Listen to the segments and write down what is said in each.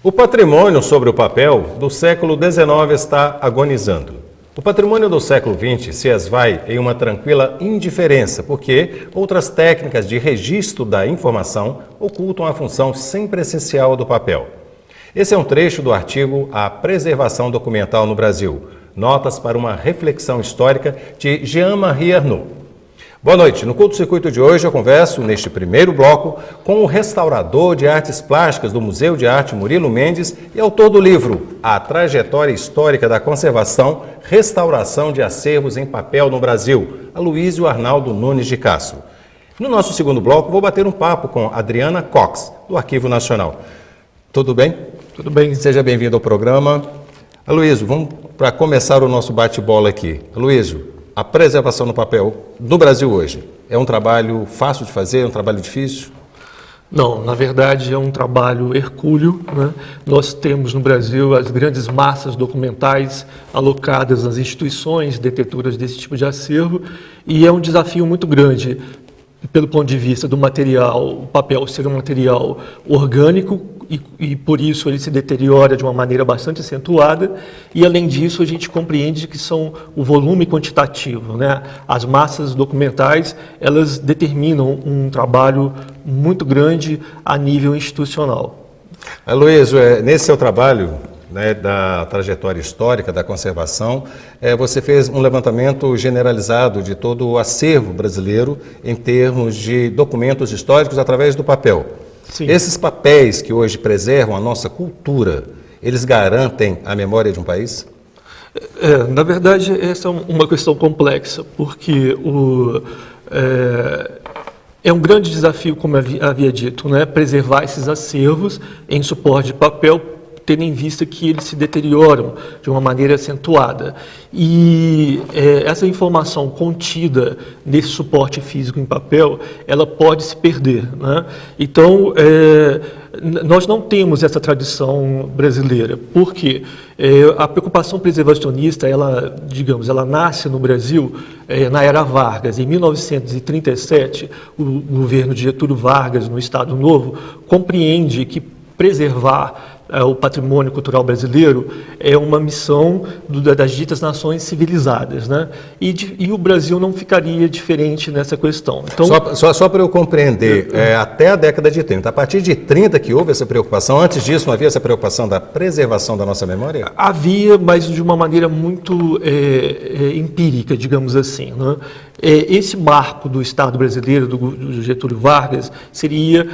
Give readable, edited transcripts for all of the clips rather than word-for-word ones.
O patrimônio sobre o papel do século XIX está agonizando. O patrimônio do século XX se esvai em uma tranquila indiferença, porque outras técnicas de registro da informação ocultam a função sempre essencial do papel. Esse é um trecho do artigo A Preservação Documental no Brasil, Notas para uma Reflexão Histórica, de Jean-Marie Arnaud. Boa noite. No Culto Circuito de hoje eu converso, neste primeiro bloco, com o restaurador de artes plásticas do Museu de Arte Murilo Mendes e autor do livro A Trajetória Histórica da Conservação, Restauração de Acervos em Papel no Brasil, Aloísio Arnaldo Nunes de Castro. No nosso segundo bloco vou bater um papo com Adriana Cox, do Arquivo Nacional. Tudo bem? Tudo bem. Seja bem-vindo ao programa. Aloísio, vamos para começar o nosso bate-bola aqui. Aloísio, a preservação no papel no Brasil hoje é um trabalho fácil de fazer, é um trabalho difícil? Não, na verdade é um trabalho hercúleo, né? Nós temos no Brasil as grandes massas documentais alocadas nas instituições detetoras desse tipo de acervo e é um desafio muito grande pelo ponto de vista do material, o papel ser um material orgânico e por isso ele se deteriora de uma maneira bastante acentuada e além disso a gente compreende que são o volume quantitativo, né? As massas documentais, elas determinam um trabalho muito grande a nível institucional. Aloísio, nesse seu trabalho, né, da trajetória histórica da conservação, você fez um levantamento generalizado de todo o acervo brasileiro em termos de documentos históricos através do papel. Sim. Esses papéis que hoje preservam a nossa cultura, eles garantem a memória de um país? Na verdade, essa é uma questão complexa, porque é um grande desafio, como havia dito, né, preservar esses acervos em suporte de papel, tendo em vista que eles se deterioram de uma maneira acentuada. E essa informação contida nesse suporte físico em papel, ela pode se perder, né? Então, nós não temos essa tradição brasileira, porque a preocupação preservacionista, ela nasce no Brasil na era Vargas. Em 1937, o governo de Getúlio Vargas, no Estado Novo, compreende que preservar o patrimônio cultural brasileiro é uma missão das ditas nações civilizadas, né? E o Brasil não ficaria diferente nessa questão. Então, só para eu compreender, até a década de 30, a partir de 30 que houve essa preocupação, antes disso não havia essa preocupação da preservação da nossa memória? Havia, mas de uma maneira muito empírica, digamos assim, né? Esse marco do Estado brasileiro, do Getúlio Vargas, seria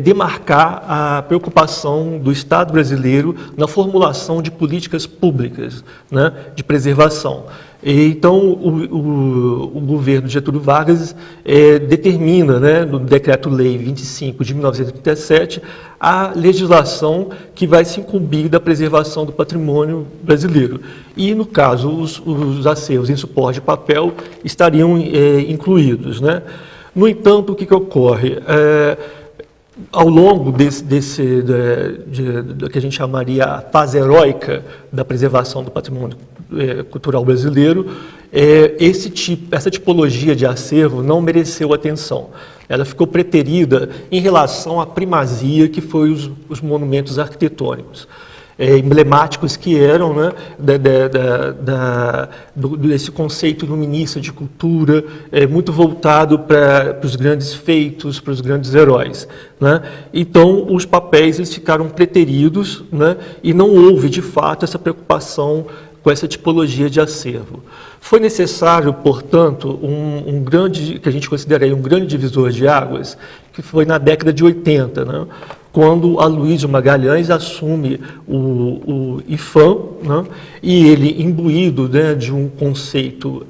demarcar a preocupação do Estado brasileiro na formulação de políticas públicas, né, de preservação. Então, o governo de Getúlio Vargas determina, né, no Decreto-Lei 25 de 1937, a legislação que vai se incumbir da preservação do patrimônio brasileiro. E, no caso, os acervos em suporte de papel estariam incluídos, né? No entanto, o que ocorre? Ao longo do que a gente chamaria a fase heróica da preservação do patrimônio cultural brasileiro, essa tipologia de acervo não mereceu atenção. Ela ficou preterida em relação à primazia que foi os monumentos arquitetônicos. Emblemáticos que eram, né, desse conceito iluminista de cultura, muito voltado para os grandes feitos, para os grandes heróis, né? Então, os papéis eles ficaram preteridos, né, e não houve, de fato, essa preocupação com essa tipologia de acervo. Foi necessário, portanto, que a gente considera aí um grande divisor de águas, que foi na década de 80, né? Quando Aloísio Magalhães assume o IPHAN, né, e ele, imbuído, né, de um conceito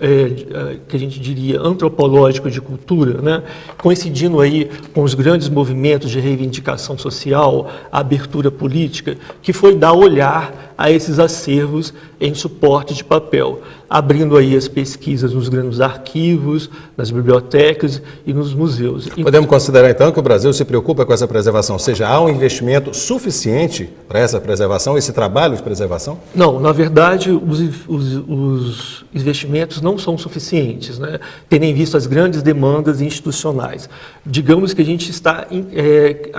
que a gente diria antropológico de cultura, né, coincidindo aí com os grandes movimentos de reivindicação social, a abertura política, que foi dar olhar a esses acervos em suporte de papel, abrindo aí as pesquisas nos grandes arquivos, nas bibliotecas e nos museus. Podemos considerar então que o Brasil se preocupa com essa preservação, ou seja, há um investimento suficiente para essa preservação, esse trabalho de preservação? Não, na verdade, os investimentos não são suficientes, né? Tendo em vista as grandes demandas institucionais. Digamos que a gente está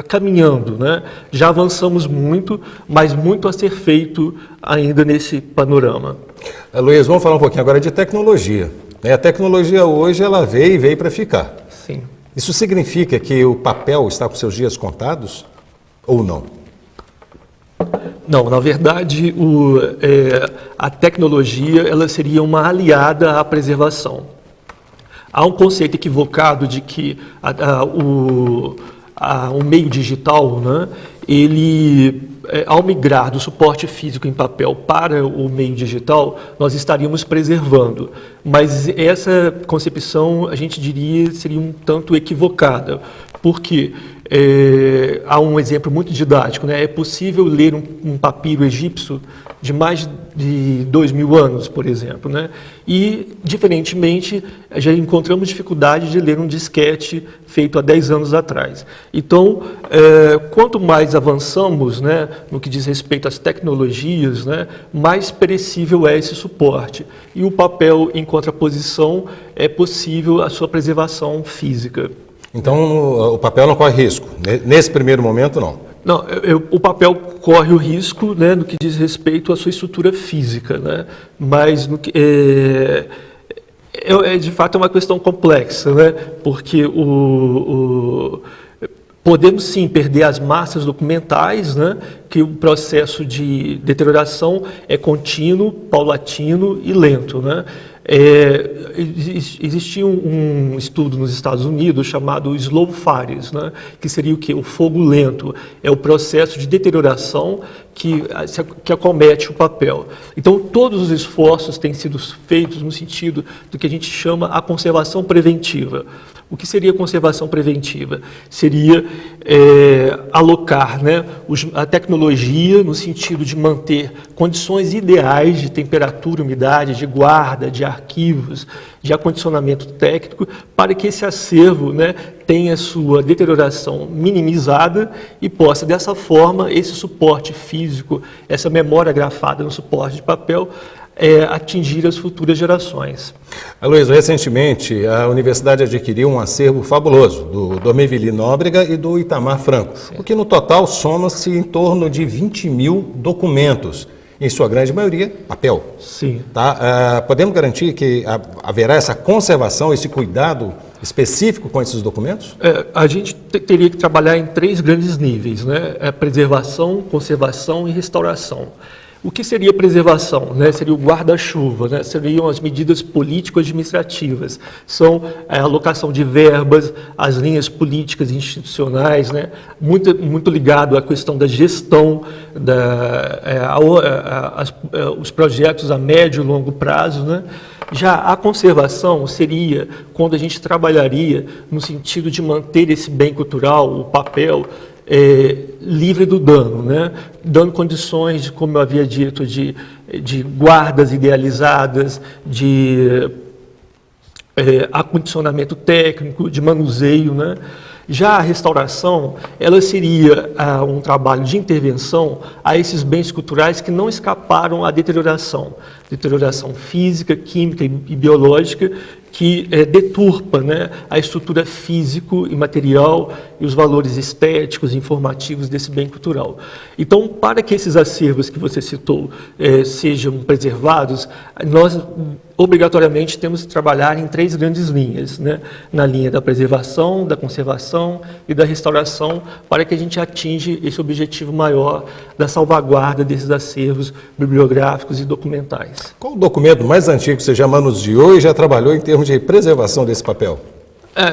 caminhando, né? Já avançamos muito, mas muito a ser feito ainda nesse panorama. Luiz, vamos falar um pouquinho agora de tecnologia. A tecnologia hoje ela veio para ficar. Sim. Isso significa que o papel está com seus dias contados ou não? Não, na verdade, a tecnologia ela seria uma aliada à preservação. Há um conceito equivocado de que o meio digital, né, ele, ao migrar do suporte físico em papel para o meio digital, nós estaríamos preservando. Mas essa concepção, a gente diria, seria um tanto equivocada, porque há um exemplo muito didático, né? É possível ler um papiro egípcio de mais de 2.000 anos, por exemplo, né? E, diferentemente, já encontramos dificuldade de ler um disquete feito há 10 anos atrás. Então, quanto mais avançamos, né, no que diz respeito às tecnologias, né, mais perecível é esse suporte. E o papel, em contraposição, é possível a sua preservação física. Então, o papel não corre risco? Nesse primeiro momento, não? Não, o papel corre o risco, né, no que diz respeito à sua estrutura física, né, mas de fato é uma questão complexa, né, porque podemos sim perder as massas documentais, né, que o processo de deterioração é contínuo, paulatino e lento, né. Existia um estudo nos Estados Unidos chamado slow fires, né, que seria o quê? O fogo lento. É o processo de deterioração que acomete o papel. Então, todos os esforços têm sido feitos no sentido do que a gente chama a conservação preventiva. O que seria conservação preventiva? Seria alocar, né, a tecnologia no sentido de manter condições ideais de temperatura, umidade, de guarda, de arquivos, de acondicionamento técnico, para que esse acervo, né, tenha sua deterioração minimizada e possa, dessa forma, esse suporte físico, essa memória grafada no suporte de papel, atingir as futuras gerações. Luiz, recentemente a universidade adquiriu um acervo fabuloso do Domivili Nóbrega e do Itamar Franco, o que no total soma-se em torno de 20.000 documentos, em sua grande maioria papel. Sim. Tá? Podemos garantir que haverá essa conservação, esse cuidado específico com esses documentos? A gente teria que trabalhar em 3 grandes níveis, né? Preservação, conservação e restauração. O que seria preservação? Né? Seria o guarda-chuva, né? Seriam as medidas político-administrativas, são a alocação de verbas, as linhas políticas e institucionais, né? Muito ligado à questão da gestão, os projetos a médio e longo prazo, né? Já a conservação seria quando a gente trabalharia no sentido de manter esse bem cultural, o papel, livre do dano, né? Dando condições, como eu havia dito, de guardas idealizadas, de acondicionamento técnico, de manuseio, né? Já a restauração, ela seria um trabalho de intervenção a esses bens culturais que não escaparam à deterioração física, química e biológica, que deturpa, né, a estrutura físico e material e os valores estéticos e informativos desse bem cultural. Então, para que esses acervos que você citou sejam preservados, nós obrigatoriamente temos que trabalhar em 3 grandes linhas, né? Na linha da preservação, da conservação e da restauração, para que a gente atinja esse objetivo maior da salvaguarda desses acervos bibliográficos e documentais. Qual o documento mais antigo que você já manuseou e já trabalhou em termos de preservação desse papel?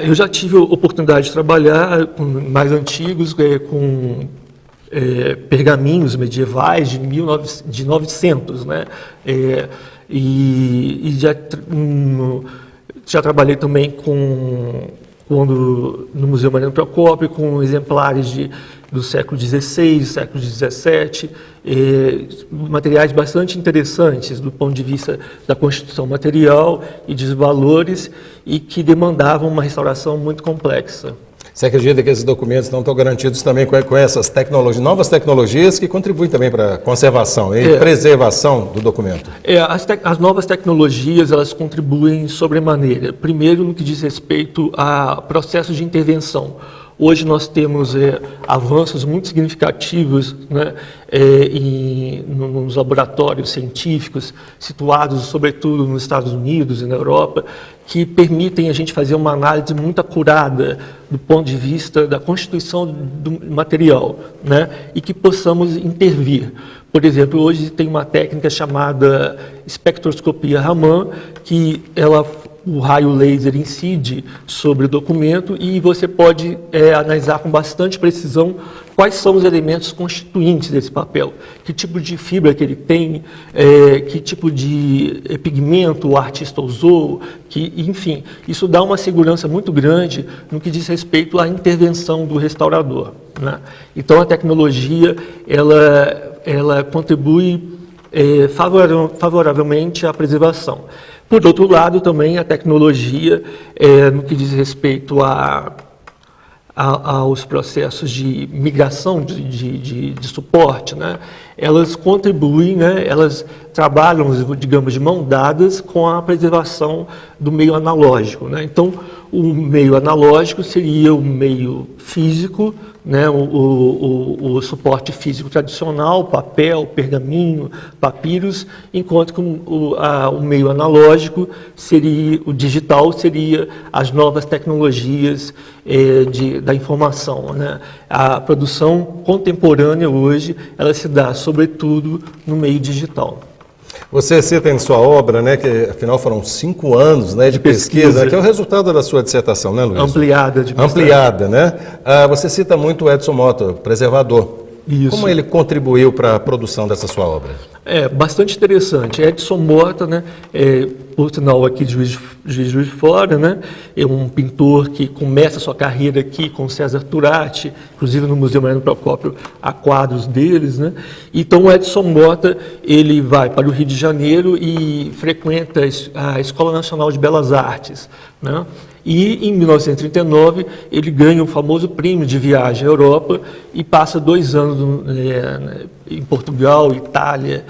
Eu já tive a oportunidade de trabalhar com mais antigos, com pergaminhos medievais de 900, né? E já trabalhei também no Museu Mariano Procópio, com exemplares do século XVI, século XVII, materiais bastante interessantes do ponto de vista da constituição material e dos valores, e que demandavam uma restauração muito complexa. Você acredita que esses documentos não estão garantidos também com essas tecnologias, novas tecnologias que contribuem também para a conservação e preservação do documento? As novas tecnologias, elas contribuem sobremaneira. Primeiro, no que diz respeito a processos de intervenção. Hoje nós temos avanços muito significativos, né, nos laboratórios científicos, situados sobretudo nos Estados Unidos e na Europa, que permitem a gente fazer uma análise muito acurada do ponto de vista da constituição do material, né, e que possamos intervir. Por exemplo, hoje tem uma técnica chamada espectroscopia Raman, que o raio laser incide sobre o documento e você pode analisar com bastante precisão quais são os elementos constituintes desse papel, que tipo de fibra que ele tem, que tipo de pigmento o artista usou, enfim, isso dá uma segurança muito grande no que diz respeito à intervenção do restaurador, né? Então a tecnologia ela contribui favoravelmente à preservação. Por outro lado, também a tecnologia, no que diz respeito aos processos de migração de suporte, né, elas contribuem, né, elas trabalham, digamos, de mão dadas com a preservação do meio analógico, né? Então, o meio analógico seria o meio físico, né, o suporte físico tradicional, papel, pergaminho, papiros, enquanto que o meio analógico seria, o digital seria as novas tecnologias da informação, né? A produção contemporânea hoje, ela se dá sobretudo no meio digital. Você cita em sua obra, né, que afinal foram 5 anos, né, de pesquisa, que é o resultado da sua dissertação, né, Luiz? Ampliada de pesquisa. Ampliada, né? Você cita muito o Edson Mota, preservador. Isso. Como ele contribuiu para a produção dessa sua obra? Bastante interessante. Edson Mota, né, por sinal aqui de Juiz de Fora, né, é um pintor que começa sua carreira aqui com César Turati, inclusive no Museu Mariano Procópio há quadros deles, né? Então o Edson Mota, ele vai para o Rio de Janeiro e frequenta a Escola Nacional de Belas Artes, né? E em 1939 ele ganha o famoso prêmio de viagem à Europa e passa 2 anos em Portugal, Itália,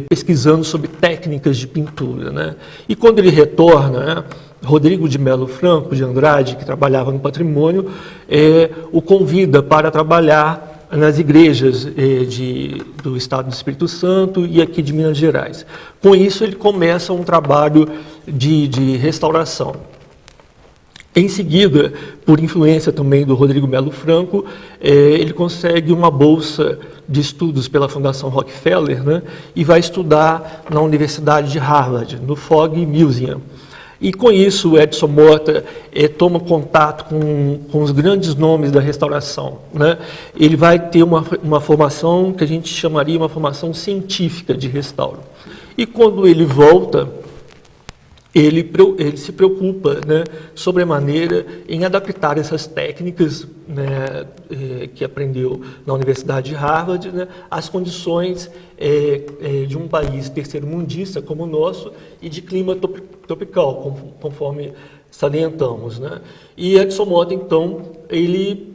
pesquisando sobre técnicas de pintura, né? E quando ele retorna, né, Rodrigo de Melo Franco de Andrade, que trabalhava no patrimônio, o convida para trabalhar nas igrejas do Estado do Espírito Santo e aqui de Minas Gerais. Com isso ele começa um trabalho de restauração. Em seguida, por influência também do Rodrigo Melo Franco, ele consegue uma bolsa de estudos pela Fundação Rockefeller, né, e vai estudar na Universidade de Harvard, no Fogg Museum. E com isso, o Edson Mota toma contato com os grandes nomes da restauração, né? Ele vai ter uma formação que a gente chamaria uma formação científica de restauro. E quando ele volta, ele se preocupa, né, sobremaneira em adaptar essas técnicas, né, que aprendeu na Universidade de Harvard, né, às condições de um país terceiro-mundista como o nosso e de clima tropical, conforme salientamos, né? E Edson Mota, então, ele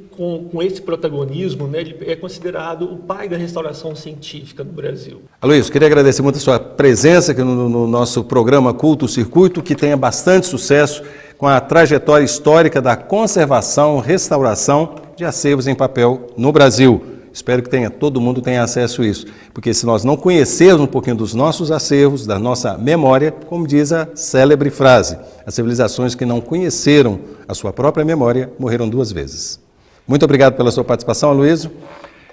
com esse protagonismo, né, ele é considerado o pai da restauração científica no Brasil. Luiz, queria agradecer muito a sua presença aqui no nosso programa Culto Circuito, que tenha bastante sucesso com a trajetória histórica da conservação, restauração de acervos em papel no Brasil. Espero que todo mundo tenha acesso a isso, porque se nós não conhecermos um pouquinho dos nossos acervos, da nossa memória, como diz a célebre frase, as civilizações que não conheceram a sua própria memória morreram 2 vezes. Muito obrigado pela sua participação, Aloysio.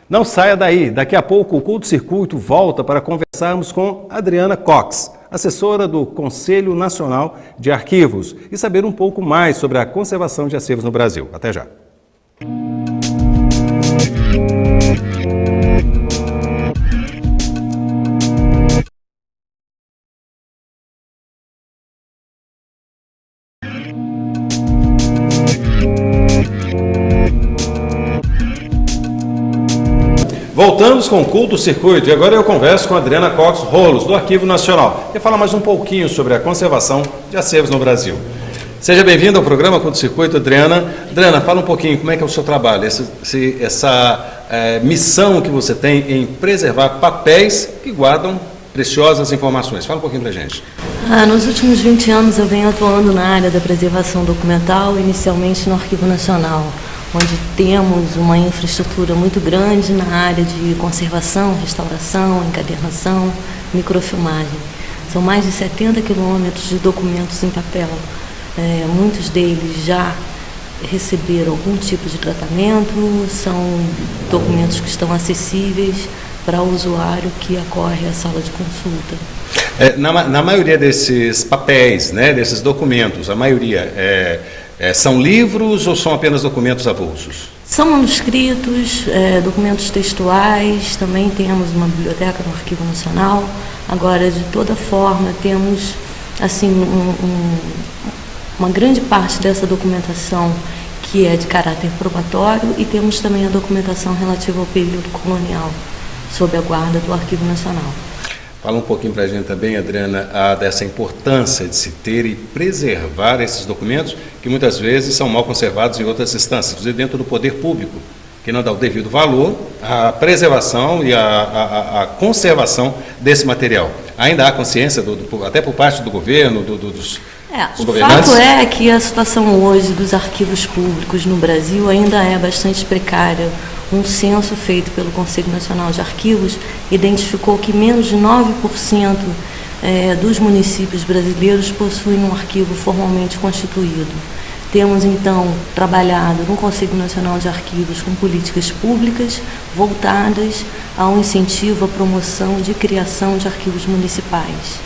Não saia daí, daqui a pouco o Culto Circuito volta para conversarmos com Adriana Cox, assessora do Conselho Nacional de Arquivos, e saber um pouco mais sobre a conservação de acervos no Brasil. Até já. Voltamos com o Culto Circuito e agora eu converso com a Adriana Cox Rolos, do Arquivo Nacional, que fala mais um pouquinho sobre a conservação de acervos no Brasil. Seja bem-vinda ao programa Culto Circuito, Adriana. Adriana, fala um pouquinho como é que é o seu trabalho, essa missão que você tem em preservar papéis que guardam preciosas informações. Fala um pouquinho pra gente. Nos últimos 20 anos eu venho atuando na área da preservação documental, inicialmente no Arquivo Nacional, onde temos uma infraestrutura muito grande na área de conservação, restauração, encadernação, microfilmagem. São mais de 70 quilômetros de documentos em papel. Muitos deles já receberam algum tipo de tratamento, são documentos que estão acessíveis para o usuário que acorre à sala de consulta. Na maioria desses papéis, né, desses documentos, a maioria são livros ou são apenas documentos avulsos? São manuscritos, documentos textuais, também temos uma biblioteca no Arquivo Nacional. Agora, de toda forma, temos assim, uma grande parte dessa documentação que é de caráter probatório e temos também a documentação relativa ao período colonial, sob a guarda do Arquivo Nacional. Fala um pouquinho para a gente também, Adriana, dessa importância de se ter e preservar esses documentos que muitas vezes são mal conservados em outras instâncias, inclusive dentro do poder público, que não dá o devido valor à preservação e à conservação desse material. Ainda há consciência, até por parte do governo, dos governantes? O fato é que a situação hoje dos arquivos públicos no Brasil ainda é bastante precária. Um censo feito pelo Conselho Nacional de Arquivos identificou que menos de 9% dos municípios brasileiros possuem um arquivo formalmente constituído. Temos, então, trabalhado no Conselho Nacional de Arquivos com políticas públicas voltadas ao incentivo à promoção de criação de arquivos municipais.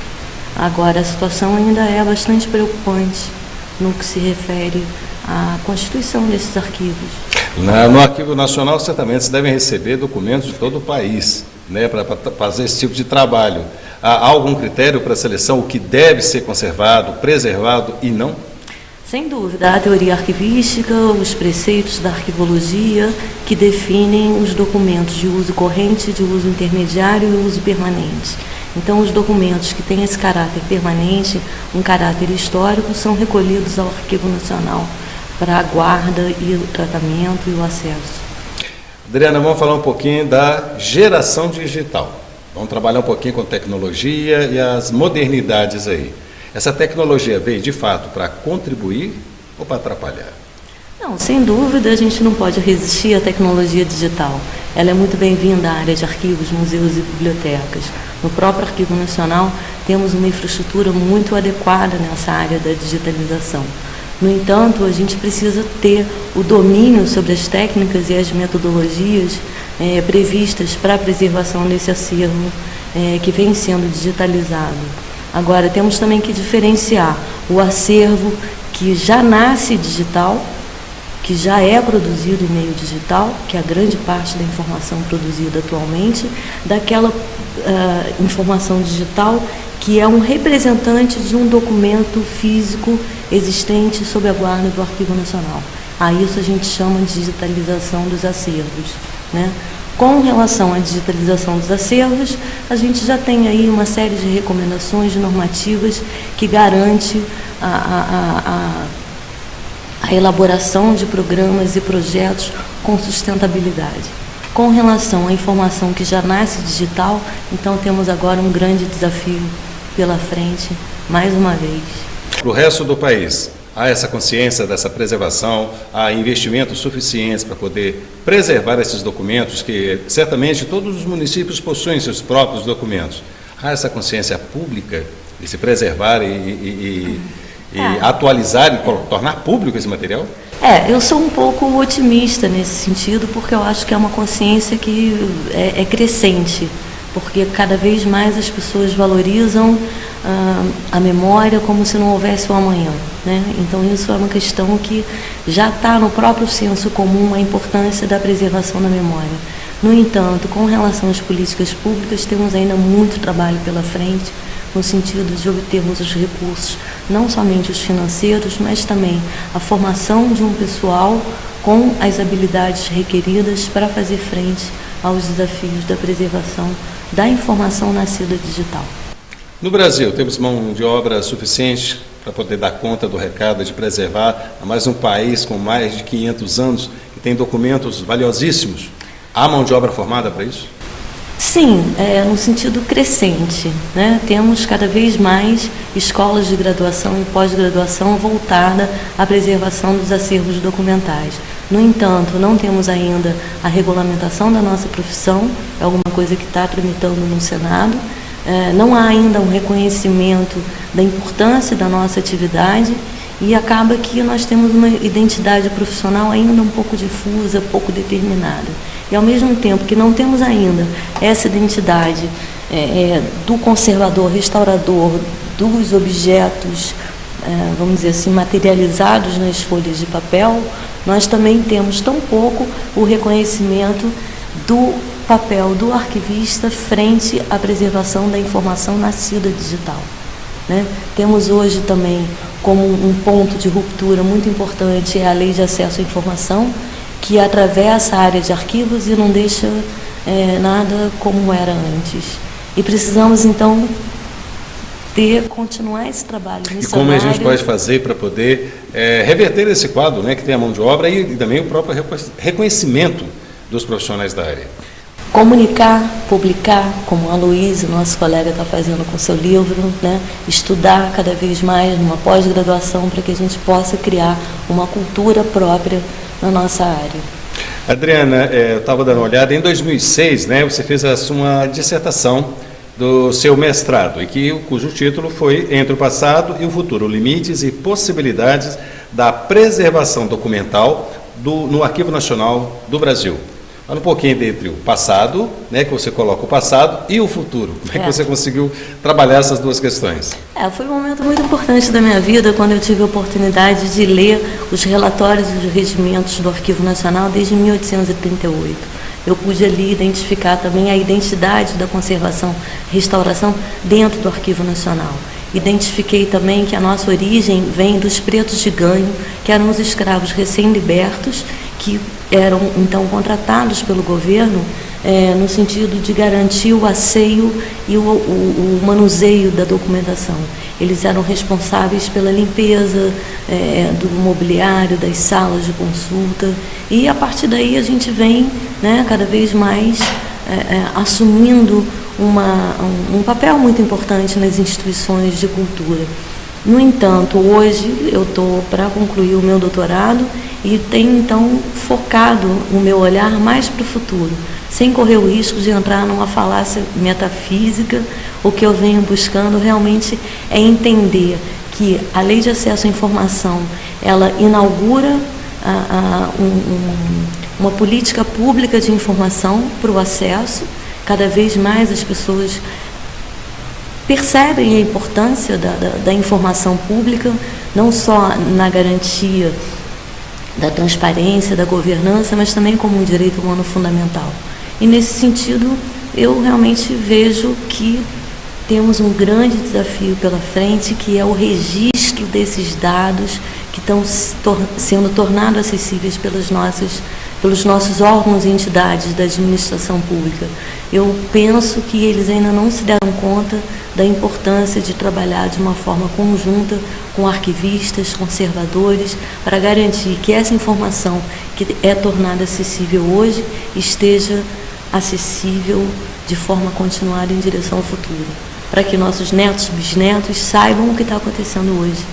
Agora, a situação ainda é bastante preocupante no que se refere à constituição desses arquivos. No Arquivo Nacional, certamente, se devem receber documentos de todo o país, né, para fazer esse tipo de trabalho. Há algum critério para a seleção, o que deve ser conservado, preservado e não? Sem dúvida, a teoria arquivística, os preceitos da arquivologia que definem os documentos de uso corrente, de uso intermediário e uso permanente. Então, os documentos que têm esse caráter permanente, um caráter histórico, são recolhidos ao Arquivo Nacional para a guarda e o tratamento e o acesso. Adriana, vamos falar um pouquinho da geração digital. Vamos trabalhar um pouquinho com tecnologia e as modernidades aí. Essa tecnologia veio, de fato, para contribuir ou para atrapalhar? Não, sem dúvida, a gente não pode resistir à tecnologia digital. Ela é muito bem-vinda à área de arquivos, museus e bibliotecas. No próprio Arquivo Nacional, temos uma infraestrutura muito adequada nessa área da digitalização. No entanto, a gente precisa ter o domínio sobre as técnicas e as metodologias previstas para a preservação desse acervo que vem sendo digitalizado. Agora, temos também que diferenciar o acervo que já nasce digital, que já é produzido em meio digital, que é a grande parte da informação produzida atualmente, daquela informação digital que é um representante de um documento físico existente sob a guarda do Arquivo Nacional. A isso a gente chama de digitalização dos acervos, né? Com relação à digitalização dos acervos, a gente já tem aí uma série de recomendações de normativas que garante a elaboração de programas e projetos com sustentabilidade. Com relação à informação que já nasce digital, então temos agora um grande desafio pela frente, mais uma vez. Para o resto do país, há essa consciência dessa preservação, há investimentos suficientes para poder preservar esses documentos, que certamente todos os municípios possuem seus próprios documentos. Há essa consciência pública de se preservar e atualizar e tornar público esse material? Eu sou um pouco otimista nesse sentido, porque eu acho que é uma consciência que é crescente, porque cada vez mais as pessoas valorizam a memória como se não houvesse o amanhã, né? Então isso é uma questão que já está no próprio senso comum, a importância da preservação da memória. No entanto, com relação às políticas públicas, temos ainda muito trabalho pela frente, no sentido de obtermos os recursos, não somente os financeiros, mas também a formação de um pessoal com as habilidades requeridas para fazer frente aos desafios da preservação da informação nascida digital. No Brasil, temos mão de obra suficiente para poder dar conta do recado, de preservar mais um país com mais de 500 anos, que tem documentos valiosíssimos? Há mão de obra formada para isso? Sim, no sentido crescente, né? Temos cada vez mais escolas de graduação e pós-graduação voltada à preservação dos acervos documentais. No entanto, não temos ainda a regulamentação da nossa profissão, é alguma coisa que está tramitando no Senado. Não há ainda um reconhecimento da importância da nossa atividade e acaba que nós temos uma identidade profissional ainda um pouco difusa, pouco determinada. E ao mesmo tempo que não temos ainda essa identidade do conservador, restaurador, dos objetos, vamos dizer assim, materializados nas folhas de papel, nós também temos tão pouco o reconhecimento do papel do arquivista frente à preservação da informação nascida digital, né? Temos hoje também como um ponto de ruptura muito importante a Lei de Acesso à Informação, que atravessa a área de arquivos e não deixa nada como era antes. E precisamos, então, continuar esse trabalho missionário. E como a gente pode fazer para poder reverter esse quadro, né, que tem a mão de obra e também o próprio reconhecimento dos profissionais da área? Comunicar, publicar, como a Luísa, nosso colega, está fazendo com seu livro, né? Estudar cada vez mais numa pós-graduação para que a gente possa criar uma cultura própria na nossa área. Adriana, eu estava dando uma olhada, em 2006, né, você fez a sua dissertação do seu mestrado, cujo título foi Entre o Passado e o Futuro, Limites e Possibilidades da Preservação Documental no Arquivo Nacional do Brasil. Fala um pouquinho entre o passado, né, que você coloca o passado, e o futuro. Como é que você conseguiu trabalhar essas duas questões? Foi um momento muito importante da minha vida, quando eu tive a oportunidade de ler os relatórios e os regimentos do Arquivo Nacional desde 1838. Eu pude ali identificar também a identidade da conservação e restauração dentro do Arquivo Nacional. Identifiquei também que a nossa origem vem dos pretos de ganho, que eram os escravos recém-libertos, que eram então contratados pelo governo no sentido de garantir o asseio e o manuseio da documentação. Eles eram responsáveis pela limpeza do mobiliário, das salas de consulta, e a partir daí a gente vem, né, cada vez mais assumindo um papel muito importante nas instituições de cultura. No entanto, hoje eu estou para concluir o meu doutorado e tenho então focado o meu olhar mais para o futuro, sem correr o risco de entrar numa falácia metafísica. O que eu venho buscando realmente é entender que a Lei de Acesso à Informação, ela inaugura uma política pública de informação para o acesso. Cada vez mais as pessoas percebem a importância da informação pública, não só na garantia da transparência, da governança, mas também como um direito humano fundamental. E nesse sentido, eu realmente vejo que temos um grande desafio pela frente, que é o registro desses dados que estão sendo tornados acessíveis pelos nossos órgãos e entidades da administração pública. Eu penso que eles ainda não se deram conta da importância de trabalhar de uma forma conjunta com arquivistas, conservadores, para garantir que essa informação que é tornada acessível hoje esteja acessível de forma continuada em direção ao futuro, para que nossos netos e bisnetos saibam o que está acontecendo hoje.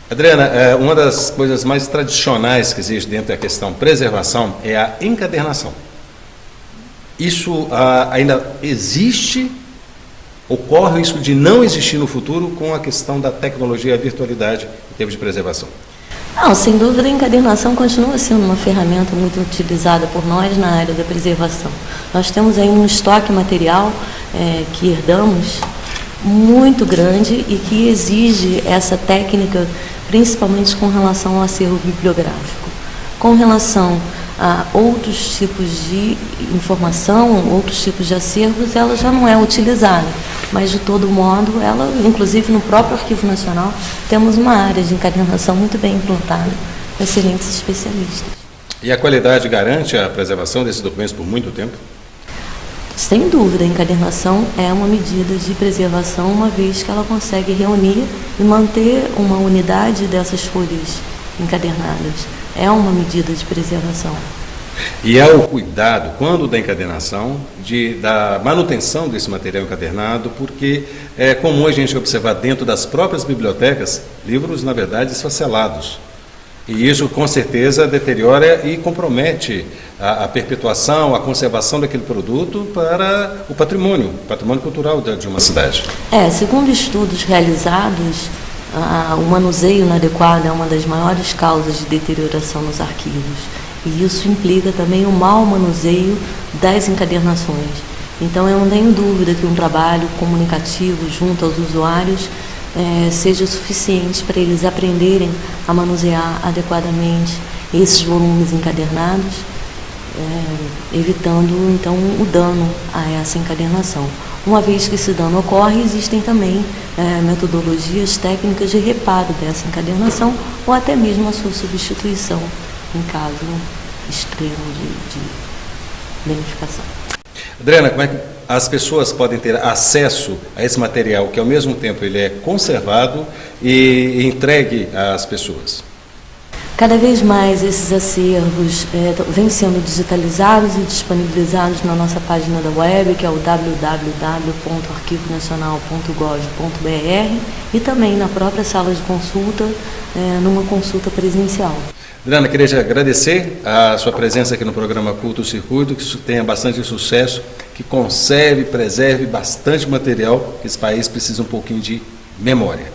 Adriana, uma das coisas mais tradicionais que existe dentro da questão preservação é a encadernação. Isso ainda existe? Ocorre o risco de não existir no futuro com a questão da tecnologia e a virtualidade em termos de preservação? Não, sem dúvida a encadernação continua sendo uma ferramenta muito utilizada por nós na área da preservação. Nós temos aí um estoque material que herdamos muito grande e que exige essa técnica, principalmente com relação ao acervo bibliográfico. Com relação a outros tipos de informação, outros tipos de acervos, ela já não é utilizada, mas de todo modo, ela, inclusive no próprio Arquivo Nacional, temos uma área de encadernação muito bem implantada, com excelentes especialistas. E a qualidade garante a preservação desses documentos por muito tempo? Sem dúvida, a encadernação é uma medida de preservação, uma vez que ela consegue reunir e manter uma unidade dessas folhas encadernadas. É uma medida de preservação. E há o cuidado, quando da encadernação, da manutenção desse material encadernado, porque é comum a gente observar dentro das próprias bibliotecas livros, na verdade, esfacelados. E isso, com certeza, deteriora e compromete a perpetuação, a conservação daquele produto para o patrimônio cultural de uma cidade. Segundo estudos realizados, o manuseio inadequado é uma das maiores causas de deterioração nos arquivos. E isso implica também o mau manuseio das encadernações. Então, eu não tenho dúvida que um trabalho comunicativo junto aos usuários seja suficiente para eles aprenderem a manusear adequadamente esses volumes encadernados, evitando então o dano a essa encadernação. Uma vez que esse dano ocorre, existem também metodologias técnicas de reparo dessa encadernação ou até mesmo a sua substituição em caso extremo de danificação. Adriana, como é que as pessoas podem ter acesso a esse material que ao mesmo tempo ele é conservado e entregue às pessoas? Cada vez mais esses acervos vêm sendo digitalizados e disponibilizados na nossa página da web, que é o www.arquivonacional.gov.br, e também na própria sala de consulta, numa consulta presencial. Adriana, queria te agradecer a sua presença aqui no programa Curto Circuito, que tenha bastante sucesso, que conserve, preserve bastante material, que esse país precisa um pouquinho de memória.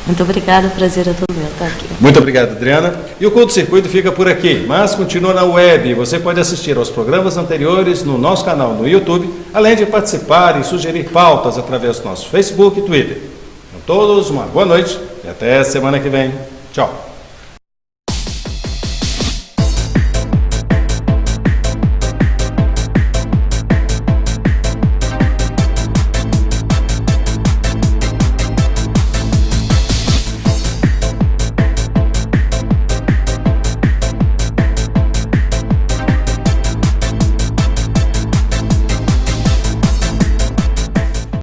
Muito obrigada, prazer é todo meu estar aqui. Muito obrigado, Adriana. E o Curto Circuito fica por aqui, mas continua na web. Você pode assistir aos programas anteriores no nosso canal no YouTube, além de participar e sugerir pautas através do nosso Facebook e Twitter. Então, todos uma boa noite e até semana que vem. Tchau.